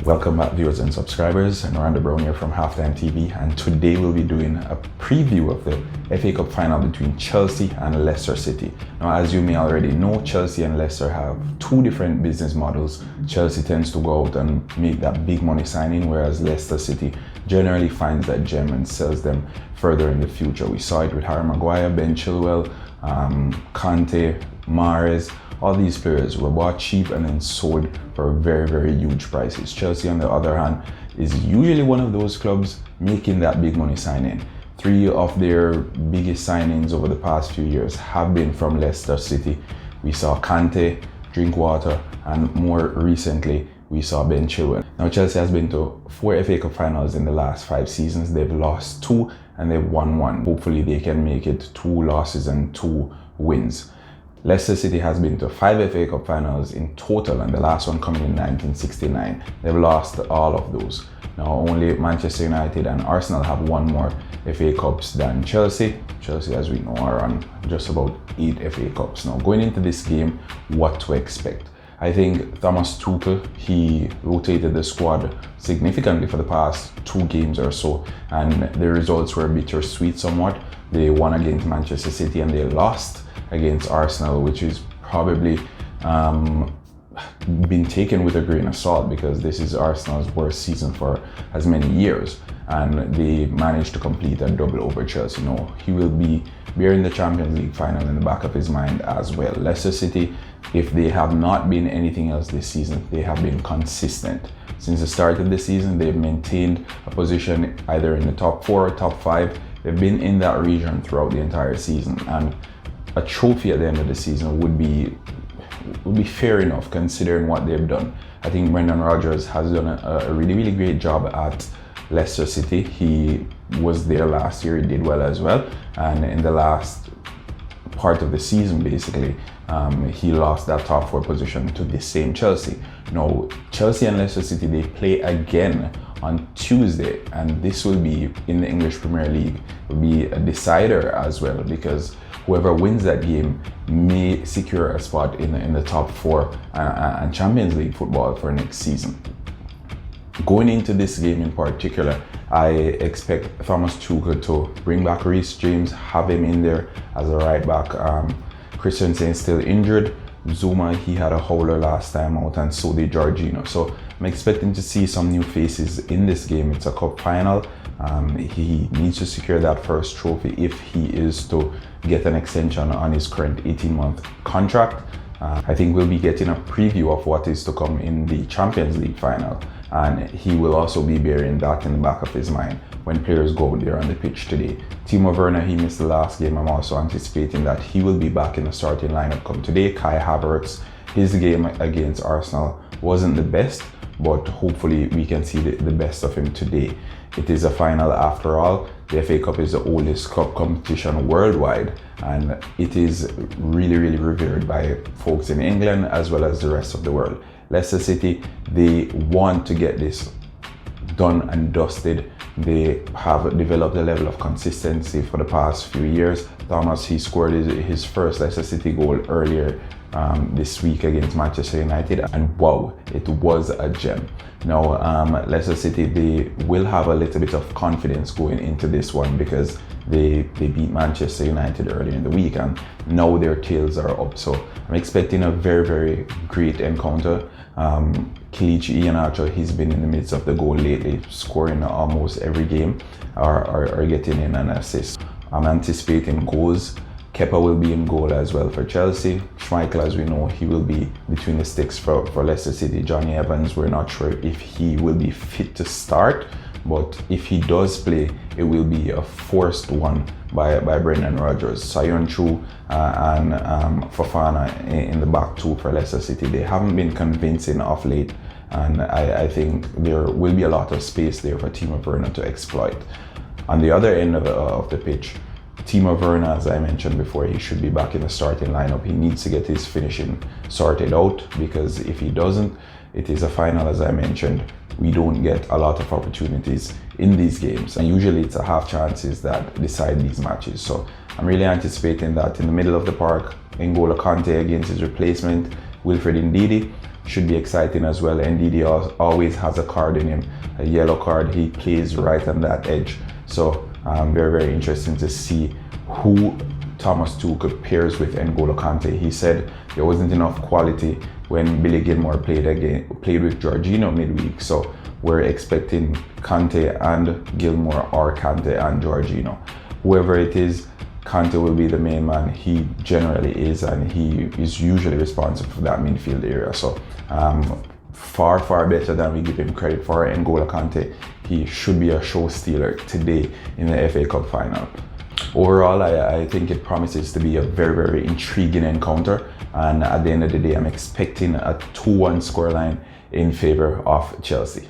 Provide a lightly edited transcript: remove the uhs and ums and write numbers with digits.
Welcome back, viewers and subscribers. I'm Miranda Brown here from HalftimeTv, and today we'll be doing a preview of the FA Cup final between Chelsea and Leicester City. Now, as you may already know, Chelsea and Leicester have two different business models. Chelsea tends to go out and make that big money signing, whereas Leicester City generally finds that gem and sells them further in the future. We saw it with Harry Maguire, Ben Chilwell, Conte, Mahrez. All these players were bought cheap and then sold for very, very huge prices. Chelsea, on the other hand, is usually one of those clubs making that big money signing. Three of their biggest signings over the past few years have been from Leicester City. We saw Conte, Drinkwater, and more recently, we saw Ben Chilwell. Now, Chelsea has been to 4 FA Cup finals in the last 5 seasons. They've lost 2 and they've won 1. Hopefully, they can make it 2 losses and 2 wins. Leicester City has been to 5 FA Cup finals in total, and the last one coming in 1969. They've lost all of those. Now, only Manchester United and Arsenal have won more FA Cups than Chelsea. Chelsea, as we know, are on just about 8 FA Cups. Now, going into this game, what to expect? I think Thomas Tuchel, he rotated the squad significantly for the past 2 games or so, and the results were bittersweet somewhat. They won against Manchester City and they lost against Arsenal, which is probably been taken with a grain of salt because this is Arsenal's worst season for as many years, and they managed to complete a double over Chelsea. No, he will be bearing the Champions League final in the back of his mind as well. Leicester City, if they have not been anything else this season, they have been consistent. Since the start of the season, they've maintained a position either in the top 4 or top 5. They've been in that region throughout the entire season, and a trophy at the end of the season would be fair enough considering what they've done. I think Brendan Rodgers has done a really, really great job at Leicester City. He was there last year, he did well as well, and in the last part of the season basically, he lost that top 4 position to the same Chelsea. Now, Chelsea and Leicester City, they play again on Tuesday, and this will be in the English Premier League, will be a decider as well, because whoever wins that game may secure a spot in the top 4 and Champions League football for next season. Going into this game in particular, I expect Thomas Tuchel to bring back Reece James, have him in there as a right back. Christensen is still injured. Zuma, he had a howler last time out, and so did Jorginho. So I'm expecting to see some new faces in this game. It's a cup final. He needs to secure that first trophy if he is to get an extension on his current 18-month contract. I think we'll be getting a preview of what is to come in the Champions League final, and he will also be bearing that in the back of his mind when players go there on the pitch today. Timo Werner, he missed the last game. I'm also anticipating that he will be back in the starting lineup come today. Kai Havertz, his game against Arsenal wasn't the best, but hopefully we can see the best of him today. It is a final after all. The FA Cup is the oldest cup competition worldwide, and it is really, really revered by folks in England as well as the rest of the world. Leicester City, they want to get this done and dusted. They have developed a level of consistency for the past few years. Thomas, he scored his first Leicester City goal earlier this week against Manchester United, and wow, it was a gem. Now, Leicester City, they will have a little bit of confidence going into this one because they beat Manchester United earlier in the week, and now their tails are up. So I'm expecting a very, very great encounter. Kelechi Iheanacho, he's been in the midst of the goal lately, scoring almost every game or getting in an assist. I'm anticipating goals. Kepa will be in goal as well for Chelsea. Schmeichel, as we know, he will be between the sticks for Leicester City. Johnny Evans, we're not sure if he will be fit to start, but if he does play, it will be a forced one by Brendan Rodgers. Sayonchu and Fofana in the back 2 for Leicester City. They haven't been convincing of late, and I think there will be a lot of space there for Timo Werner to exploit. On the other end of the pitch, Timo Werner, as I mentioned before, he should be back in the starting lineup. He needs to get his finishing sorted out, because if he doesn't, it is a final, as I mentioned. We don't get a lot of opportunities in these games, and usually it's a half chances that decide these matches. So I'm really anticipating that in the middle of the park, N'Golo Kante against his replacement, Wilfred Ndidi, should be exciting as well. NDD always has a card in him, a yellow card. He plays right on that edge. So very interesting to see who Thomas Tuchel pairs with N'Golo Kante. He said there wasn't enough quality when Billy Gilmore played with Jorginho midweek. So we're expecting Kante and Gilmore, or Kante and Jorginho. Whoever it is, Kante will be the main man. He generally is, and he is usually responsible for that midfield area. So far better than we give him credit for. N'Golo Kante, he should be a show stealer today in the FA Cup final. Overall, I think it promises to be a very intriguing encounter, and at the end of the day, I'm expecting a 2-1 scoreline in favor of Chelsea.